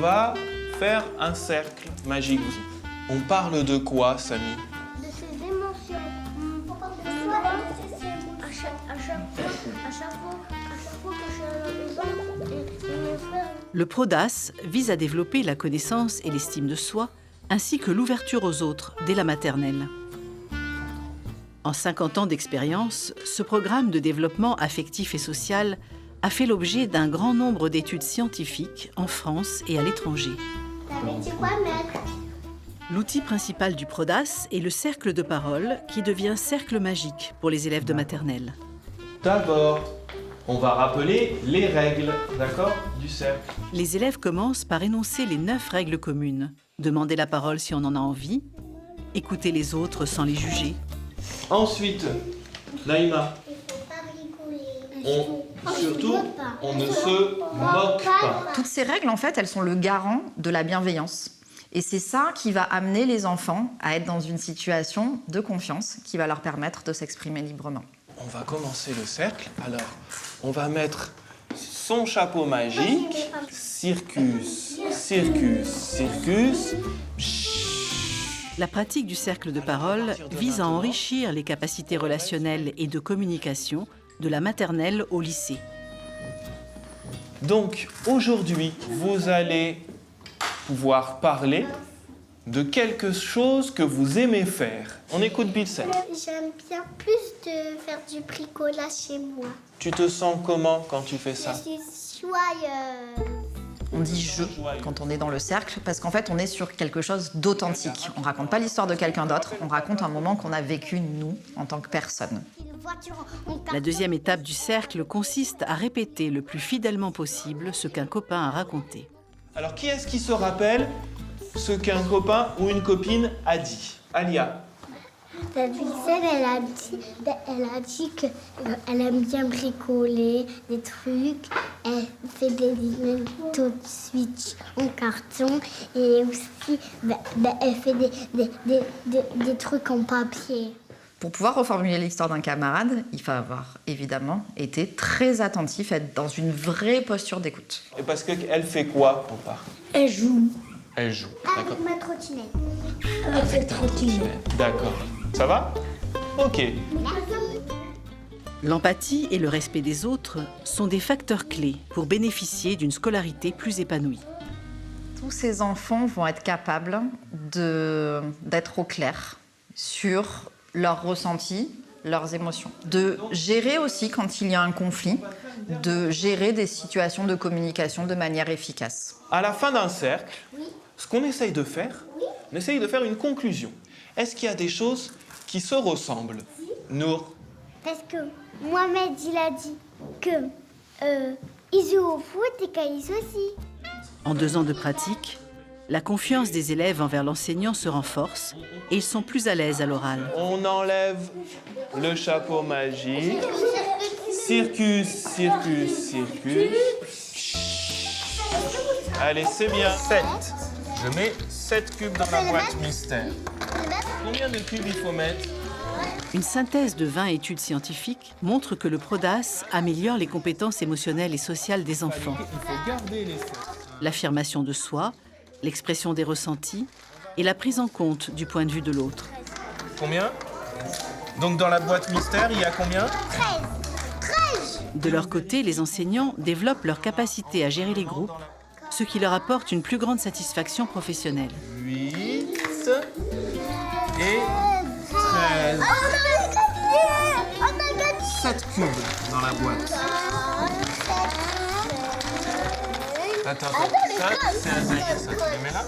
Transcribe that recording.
va faire un cercle magique. On parle de quoi, Samy? De ses émotions. À chaque fois que je suis à la maison, et mon frère... Le PRODAS vise à développer la connaissance et l'estime de soi, ainsi que l'ouverture aux autres dès la maternelle. En 50 ans d'expérience, ce programme de développement affectif et social a fait l'objet d'un grand nombre d'études scientifiques en France et à l'étranger. T'avais dit quoi, maître? L'outil principal du PRODAS est le cercle de parole qui devient cercle magique pour les élèves de maternelle. D'abord, on va rappeler les règles, d'accord, du cercle. Les élèves commencent par énoncer les 9 règles communes. Demander la parole si on en a envie, écouter les autres sans les juger. Ensuite, Naïma, Il faut pas rigoler. surtout, on ne se moque pas. Toutes ces règles, en fait, elles sont le garant de la bienveillance. Et c'est ça qui va amener les enfants à être dans une situation de confiance qui va leur permettre de s'exprimer librement. On va commencer le cercle. Alors, on va mettre son chapeau magique. Circus, circus, circus. La pratique du cercle de parole vise à enrichir les capacités relationnelles et de communication de la maternelle au lycée. Donc, aujourd'hui, vous allez pouvoir parler de quelque chose que vous aimez faire. On écoute Bilsen. J'aime bien plus de faire du bricolage chez moi. Tu te sens comment quand tu fais ça? Je suis joyeuse. On dit « je » quand on est dans le cercle, parce qu'en fait, on est sur quelque chose d'authentique. On ne raconte pas l'histoire de quelqu'un d'autre, on raconte un moment qu'on a vécu, nous, en tant que personne. La deuxième étape du cercle consiste à répéter le plus fidèlement possible ce qu'un copain a raconté. Alors, qui est-ce qui se rappelle ce qu'un copain ou une copine a dit? Alia. La Bilsen, elle a dit qu'elle aime bien bricoler des trucs. Elle fait des Nintendo Switch en carton et aussi elle fait des trucs en papier. Pour pouvoir reformuler l'histoire d'un camarade, il faut avoir évidemment été très attentif, être dans une vraie posture d'écoute. Et parce qu'elle fait quoi, pour part? Elle joue. Elle joue. D'accord. Avec ma trottinette. Avec cette trottinette. D'accord. Ça va? Ok. L'empathie et le respect des autres sont des facteurs clés pour bénéficier d'une scolarité plus épanouie. Tous ces enfants vont être capables d'être au clair sur leurs ressentis, leurs émotions. De gérer aussi quand il y a un conflit, de gérer des situations de communication de manière efficace. À la fin d'un cercle, ce qu'on essaye de faire, on essaye de faire une conclusion. Est-ce qu'il y a des choses qui se ressemblent? Nour? Parce que Mohamed, il a dit que il joue au foot et Caïs aussi. En 2 ans de pratique, la confiance des élèves envers l'enseignant se renforce et ils sont plus à l'aise à l'oral. On enlève le chapeau magique. Circus, circus, circus. Allez, c'est bien. 7. Je mets 7 cubes dans la boîte mystère. Combien de cubes il faut mettre? Une synthèse de 20 études scientifiques montre que le PRODAS améliore les compétences émotionnelles et sociales des enfants. Il faut garder les 7. L'affirmation de soi, l'expression des ressentis et la prise en compte du point de vue de l'autre. Combien? Donc dans la boîte mystère, il y a combien? 13. De leur côté, les enseignants développent leur capacité à gérer les groupes, ce qui leur apporte une plus grande satisfaction professionnelle. 8 et 13. On a gagné. 7 cubes dans la boîte. Attends, ça, c'est un tailleur, ça. Tu le mets là?